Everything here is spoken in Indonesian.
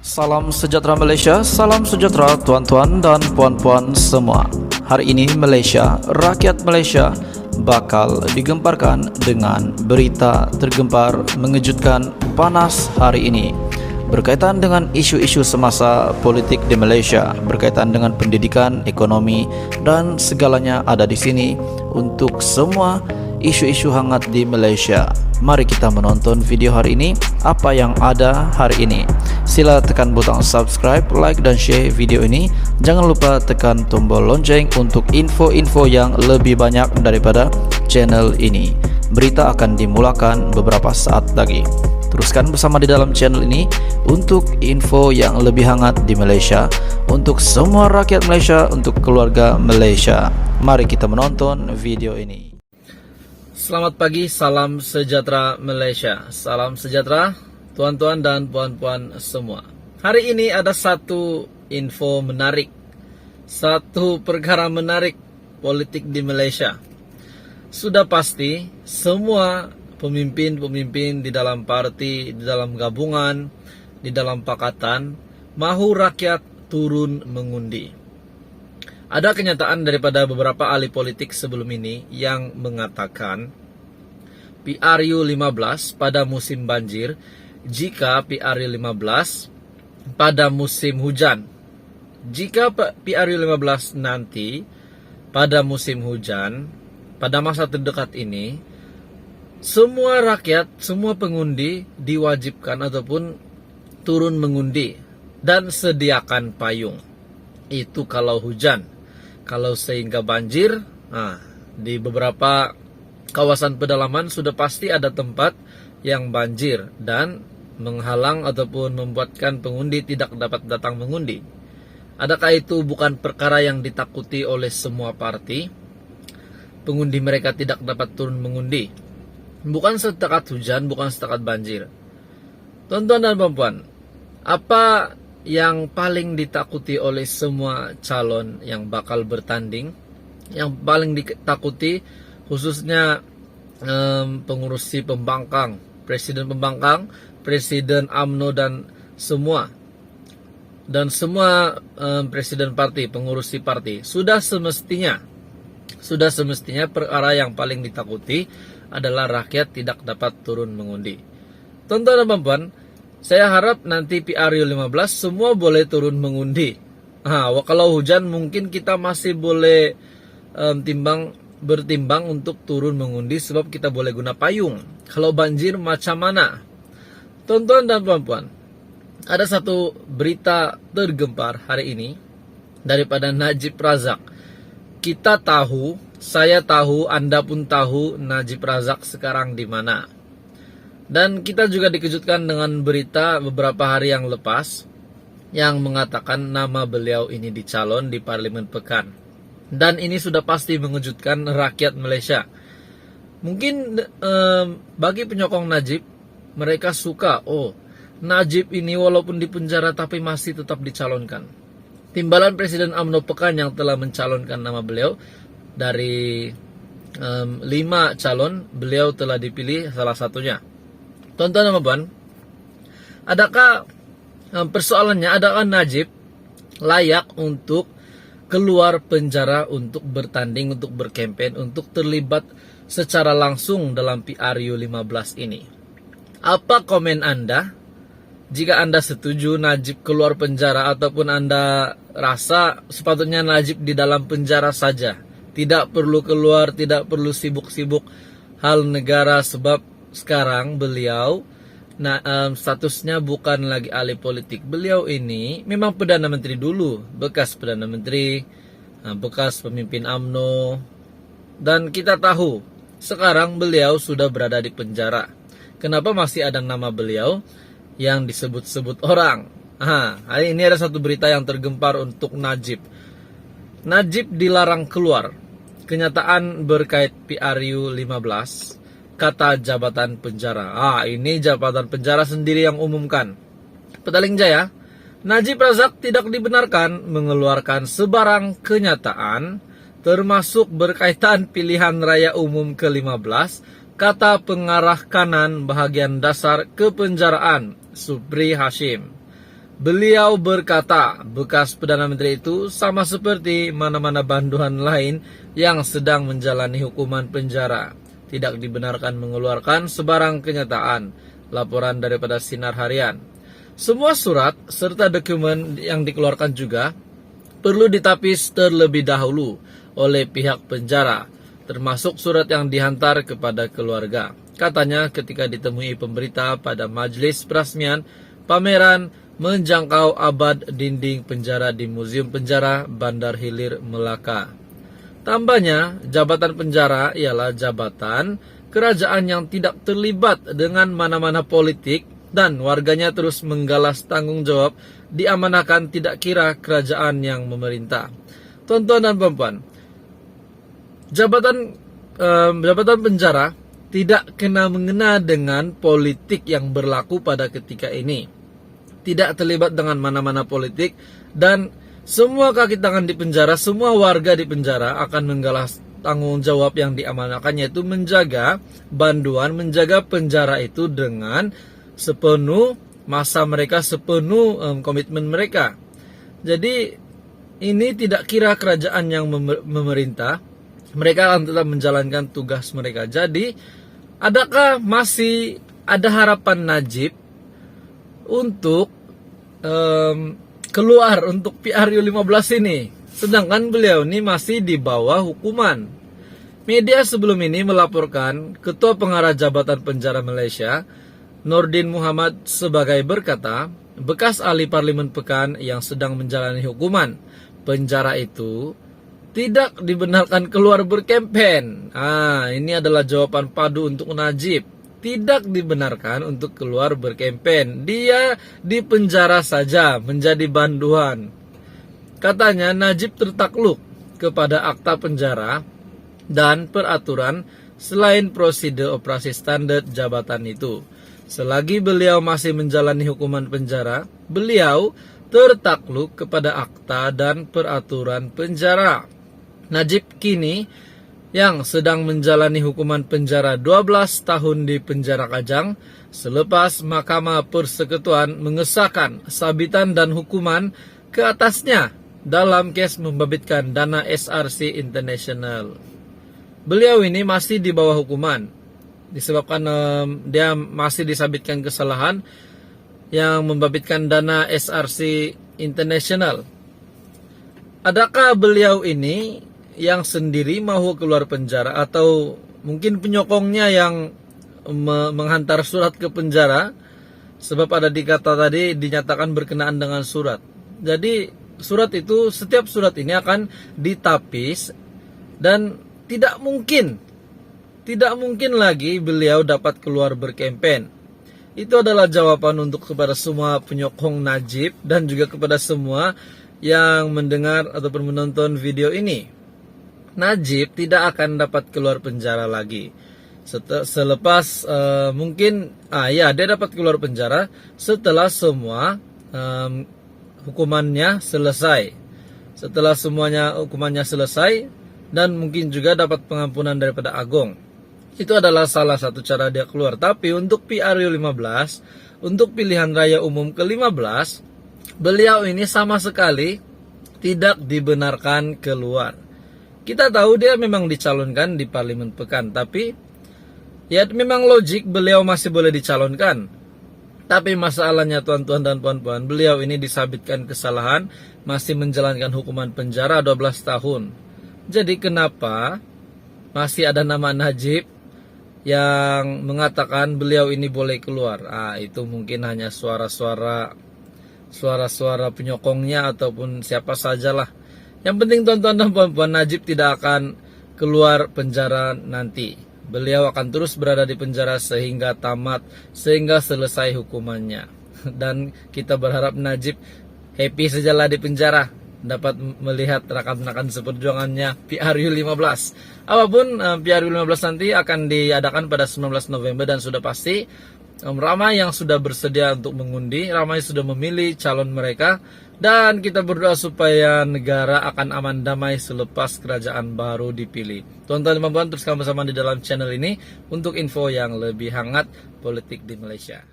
Salam sejahtera Malaysia, salam sejahtera tuan-tuan dan puan-puan semua. Hari ini Malaysia, rakyat Malaysia bakal digemparkan dengan berita tergempar mengejutkan panas hari ini berkaitan dengan isu-isu semasa politik di Malaysia, berkaitan dengan pendidikan, ekonomi dan segalanya ada di sini untuk semua isu-isu hangat di Malaysia. Mari kita menonton video hari ini, apa yang ada hari ini. Sila tekan butang subscribe, like dan share video ini. Jangan lupa tekan tombol lonceng untuk info-info yang lebih banyak daripada channel ini. Berita akan dimulakan beberapa saat lagi. Teruskan bersama di dalam channel ini untuk info yang lebih hangat di Malaysia, untuk semua rakyat Malaysia, untuk keluarga Malaysia. Mari kita menonton video ini. Selamat pagi, salam sejahtera Malaysia. Salam sejahtera tuan-tuan dan puan-puan semua. Hari ini ada satu info menarik, satu perkara menarik politik di Malaysia. Sudah pasti semua pemimpin-pemimpin di dalam parti, di dalam gabungan, di dalam pakatan mahu rakyat turun mengundi. Ada kenyataan daripada beberapa ahli politik sebelum ini yang mengatakan PRU 15 pada musim banjir jika PRU 15 pada musim hujan. Jika PRU 15 nanti pada musim hujan, pada masa terdekat ini, semua rakyat, semua pengundi diwajibkan ataupun turun mengundi dan sediakan payung. Itu kalau hujan. Kalau sehingga banjir, di beberapa kawasan pedalaman sudah pasti ada tempat yang banjir dan menghalang ataupun membuatkan pengundi tidak dapat datang mengundi. Adakah itu bukan perkara yang ditakuti oleh semua parti? Pengundi mereka tidak dapat turun mengundi. Bukan setakat hujan, bukan setakat banjir. Tuan-tuan dan puan-puan, apa yang paling ditakuti oleh semua calon yang bakal bertanding? Yang paling ditakuti khususnya pengurusi pembangkang, presiden pembangkang, presiden UMNO dan semua presiden parti, pengurusi parti. Sudah semestinya perkara yang paling ditakuti adalah rakyat tidak dapat turun mengundi. Tuan-tuan dan puan-puan, saya harap nanti PRU 15 semua boleh turun mengundi. Kalau hujan mungkin kita masih boleh bertimbang untuk turun mengundi sebab kita boleh guna payung. Kalau banjir macam mana? Tuan-tuan dan puan-puan, ada satu berita tergempar hari ini daripada Najib Razak. Kita tahu, saya tahu, Anda pun tahu Najib Razak sekarang di mana. Dan kita juga dikejutkan dengan berita beberapa hari yang lepas yang mengatakan nama beliau ini dicalon di Parlimen Pekan. Dan ini sudah pasti mengejutkan rakyat Malaysia. Mungkin bagi penyokong Najib, mereka suka, Najib ini walaupun di penjara tapi masih tetap dicalonkan. Timbalan Presiden UMNO Pekan yang telah mencalonkan nama beliau, dari 5 calon, beliau telah dipilih salah satunya. Tuan-tuan dan puan, adakah persoalannya, adakah Najib layak untuk keluar penjara untuk bertanding, untuk berkempen, untuk terlibat secara langsung dalam PRU 15 ini? Apa komen Anda? Jika Anda setuju Najib keluar penjara ataupun Anda rasa sepatutnya Najib di dalam penjara saja, tidak perlu keluar, tidak perlu sibuk-sibuk hal negara sebab sekarang beliau statusnya bukan lagi ahli politik. Beliau ini memang Perdana Menteri dulu, bekas Perdana Menteri, bekas pemimpin UMNO. Dan kita tahu sekarang beliau sudah berada di penjara. Kenapa masih ada nama beliau yang disebut-sebut orang? Hari ini ada satu berita yang tergempar untuk Najib. Najib dilarang keluar. Kenyataan berkait PRU 15. Kata jabatan penjara. Ini jabatan penjara sendiri yang umumkan. Petaling Jaya, Najib Razak tidak dibenarkan mengeluarkan sebarang kenyataan, termasuk berkaitan pilihan raya umum ke-15, kata pengarah kanan bahagian dasar kepenjaraan Supri Hashim. Beliau berkata, bekas Perdana Menteri itu sama seperti mana-mana banduan lain yang sedang menjalani hukuman penjara. Tidak dibenarkan mengeluarkan sebarang kenyataan. Laporan daripada Sinar Harian. Semua surat serta dokumen yang dikeluarkan juga perlu ditapis terlebih dahulu oleh pihak penjara, termasuk surat yang dihantar kepada keluarga. Katanya ketika ditemui pemberita pada majelis peresmian pameran menjangkau abad dinding penjara di Museum Penjara Bandar Hilir Melaka. Tambahnya, jabatan penjara ialah jabatan kerajaan yang tidak terlibat dengan mana-mana politik dan warganya terus menggalas tanggung jawab diamanahkan tidak kira kerajaan yang memerintah. Tuan-tuan dan puan-puan, jabatan penjara tidak kena mengena dengan politik yang berlaku pada ketika ini. Tidak terlibat dengan mana-mana politik, dan semua kaki tangan di penjara, semua warga di penjara akan menggalas tanggung jawab yang diamanahkannya, yaitu menjaga banduan, menjaga penjara itu dengan sepenuh masa mereka, sepenuh komitmen mereka. Jadi ini tidak kira kerajaan yang memerintah, mereka akan tetap menjalankan tugas mereka. Jadi adakah masih ada harapan Najib untuk keluar untuk PRU 15 ini, sedangkan beliau ini masih di bawah hukuman? Media sebelum ini melaporkan Ketua Pengarah Jabatan Penjara Malaysia Nordin Muhammad sebagai berkata, bekas ahli Parlimen Pekan yang sedang menjalani hukuman penjara itu tidak dibenarkan keluar berkempen. Ini adalah jawaban padu untuk Najib. Tidak dibenarkan untuk keluar berkempen. Dia di penjara saja menjadi banduan. Katanya Najib tertakluk kepada akta penjara dan peraturan selain prosedur operasi standar jabatan itu. Selagi beliau masih menjalani hukuman penjara, beliau tertakluk kepada akta dan peraturan penjara. Najib kini yang sedang menjalani hukuman penjara 12 tahun di penjara Kajang selepas Mahkamah Persekutuan mengesahkan sabitan dan hukuman ke atasnya dalam kes membabitkan dana SRC International. Beliau ini masih di bawah hukuman disebabkan dia masih disabitkan kesalahan yang membabitkan dana SRC International. Adakah beliau ini yang sendiri mau keluar penjara, atau mungkin penyokongnya yang menghantar surat ke penjara? Sebab ada dikata tadi dinyatakan berkenaan dengan surat. Jadi surat itu, setiap surat ini akan ditapis dan tidak mungkin lagi beliau dapat keluar berkempen. Itu adalah jawaban untuk kepada semua penyokong Najib dan juga kepada semua yang mendengar ataupun menonton video ini. Najib tidak akan dapat keluar penjara lagi. Selepas dia dapat keluar penjara setelah semua hukumannya selesai. Setelah semuanya hukumannya selesai, dan mungkin juga dapat pengampunan daripada Agong. Itu adalah salah satu cara dia keluar. Tapi untuk PRU 15, untuk pilihan raya umum ke-15, beliau ini sama sekali tidak dibenarkan keluar. Kita tahu dia memang dicalonkan di Parlimen Pekan, tapi ya memang logik beliau masih boleh dicalonkan. Tapi masalahnya tuan-tuan dan puan-puan, beliau ini disabitkan kesalahan, masih menjalankan hukuman penjara 12 tahun. Jadi kenapa masih ada nama Najib yang mengatakan beliau ini boleh keluar? Itu mungkin hanya suara-suara penyokongnya ataupun siapa sajalah. Yang penting tuan-tuan dan puan-puan, Najib tidak akan keluar penjara nanti. Beliau akan terus berada di penjara sehingga tamat, sehingga selesai hukumannya. Dan kita berharap Najib happy sajalah di penjara, dapat melihat rekan-rekan seperjuangannya PRU 15. Apapun PRU 15 nanti akan diadakan pada 19 November dan sudah pasti ramai yang sudah bersedia untuk mengundi, ramai sudah memilih calon mereka. Dan kita berdoa supaya negara akan aman damai selepas kerajaan baru dipilih. Tuan-tuan dan puan-puan, teruskan bersama di dalam channel ini untuk info yang lebih hangat politik di Malaysia.